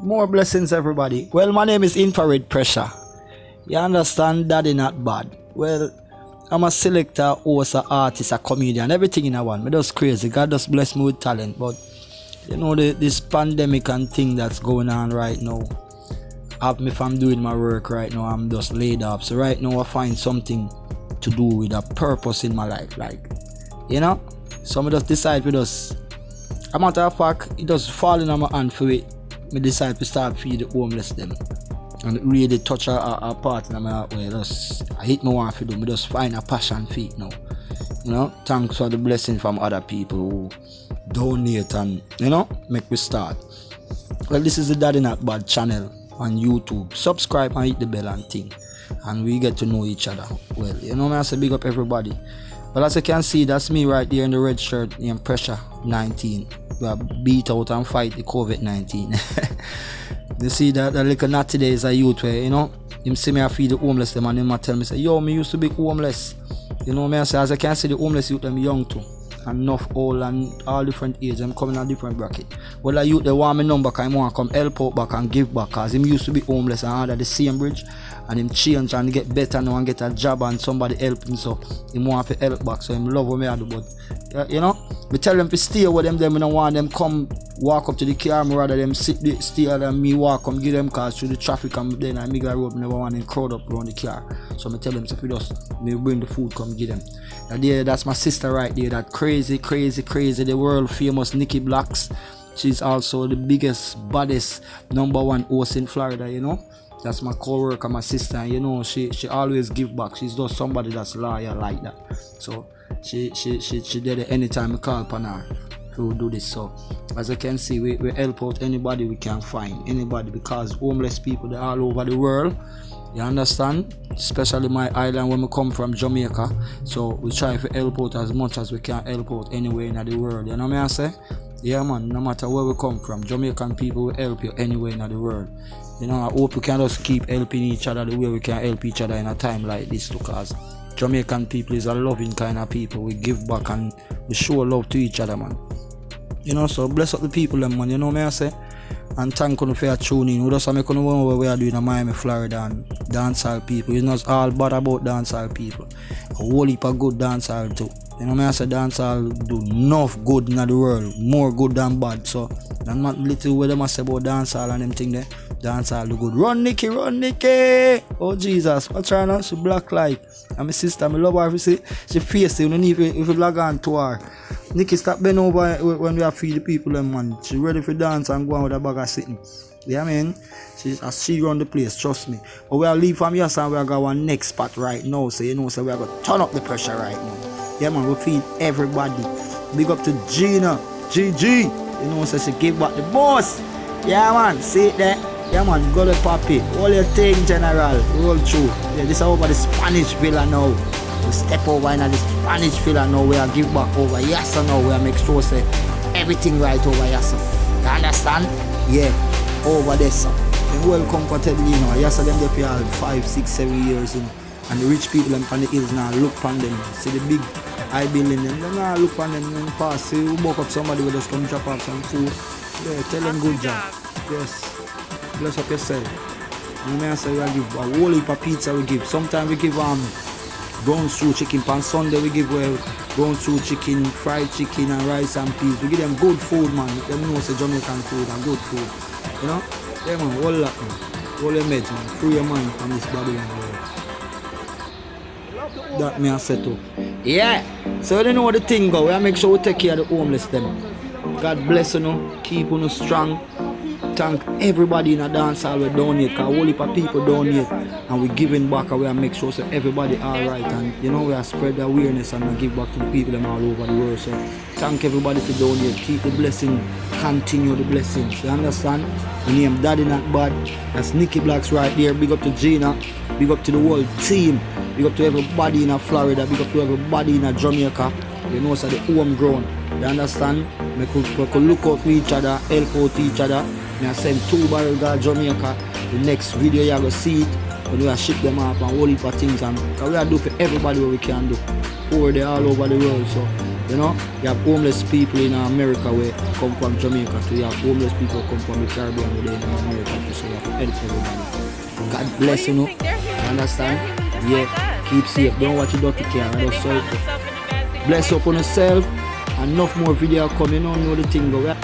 More blessings, everybody. Well, my name is Infrared Pressure. You understand? Daddy not bad. Well, I'm a selector, host, a artist, a comedian, everything in a one. Me just crazy. God just bless me with talent. But you know this pandemic and thing that's going on right now. If I'm doing my work right now, I'm just laid up. So right now I find something to do with a purpose in my life. Like, you know? So I just decide with us. A matter of fact, it just fall in my hand for it. I decide to start feed the homeless them. And it really touch a part in my heart where I hit my one for them. I just find a passion for it now. You know, thanks for the blessing from other people who donate and, you know, make me start. Well, this is the Daddy Not Bad channel on YouTube. Subscribe and hit the bell and thing. And we get to know each other. Well, you know, I say big up everybody. Well, as you can see, that's me right there in the red shirt named Pressure 19. We have beat out and fight the COVID-19. You see that little natty there is a youth where, you know, him see me I feed the homeless them and him tell me, say, yo, me used to be homeless. You know me I say, as I can see the homeless youth them young too. And enough old and all different age, them coming in a different bracket. Well, the youth they want me number because I want to come help out back and give back because him used to be homeless and under the same bridge and him change and get better now and get a job and somebody help him, so him want to help back, so him love what me I do. But you know, me tell them to stay with them, I don't want them come walk up to the car, rather them stay and me walk come give them cars through the traffic and then I make a road, never want them crowd up around the car. So I tell them if we just me bring the food come give them. That's my sister right there, that crazy, the world famous Nikki Blacks. She's also the biggest, baddest #1 host in Florida, you know. That's my co-worker, my sister, and you know, she always give back. She's just somebody that's loyal like that. So she did it anytime I call upon her to do this. So as you can see, we help out anybody we can find, anybody, because homeless people, they're all over the world. You understand? Especially my island where we come from, Jamaica. So we try to help out as much as we can help out anywhere in the world. You know what I say? Yeah man, no matter where we come from, Jamaican people will help you anywhere in the world. You know, I hope we can just keep helping each other the way we can help each other in a time like this, because Jamaican people is a loving kind of people. We give back and we show love to each other, man. You know, so bless up the people them, man, you know what I say? And thank you for your tuning. We just make you know what we are doing in Miami, Florida, and dancehall people. It's not all bad about dancehall people. A whole heap of good dancehall too. You know, I say dancehall do enough good in the world, more good than bad. So that's not little what them say about dancehall and them thing there. Dancehall do good. Run Nikki, run Nikki! Oh Jesus, what's her now? She black like. And my sister, I love her. If you see, she face it. You don't need if you log on to her. Nikki stop bend over when we are feed the people them, man. She ready for dance and go on with a bag of sitting. Yeah, man. She run the place, trust me. But we are leave from here and we are going to our next spot right now. So you know, so we are going to turn up the pressure right now. Yeah, man, we feed everybody. Big up to Gina, GG. You know, so she give back the boss. Yeah, man, see it there. Yeah, man, go to Papi. All your thing, General. Roll through. Yeah, this is over the Spanish Villa now. We step over in the Spanish Villa now. We are give back over Yassa now. We are make sure say everything right over Yassa. You understand? Yeah, over there, sir. And welcome comfortably, you know. Yassa them there for all 5, 6, 7 years, you know. And the rich people them from the hills now look on them. See the big high building them. They now look on them and pass. See, we walk up somebody will just come drop off some food. Yeah, tell them good job. Yes. Bless up yourself. You know, I say we give a whole heap of pizza we give. Sometimes we give brown stew chicken. On Sunday we give brown stew chicken, fried chicken and rice and peas. We give them good food, man. Them know say Jamaican food and good food. You know? Yeah man, all that man. All your meds, man. Free your mind from this Babylon world. That me I set up. Yeah. So you know the thing go. We make sure we take care of the homeless them. God bless you, keep you strong. Thank everybody in a dancehall we donate, because a whole heap of people donate and we giving back and we make sure so everybody alright, and you know we are spread the awareness and we give back to the people them all over the world. So thank everybody to donate, keep the blessing, continue the blessings. You understand? The name Daddy Not Bad. That's Nikki Blacks right there. Big up to Gina, big up to the whole team, big up to everybody in Florida, big up to everybody in Jamaica. You know, so the home ground. You understand? We could look out for each other, help out each other. I send 2 barrels to Jamaica. The next video you will see it when we ship them up and all heap of things, and we are do for everybody what we can do. Over there all over the world. So You know, you have homeless people in America where come from Jamaica too. You have homeless people come from the Caribbean where they in America too. So you have to help everybody. God bless you, know. You understand? Yeah. Keep safe. Don't watch your dirty car. Bless up on yourself. Enough more video coming on. Know the thing go.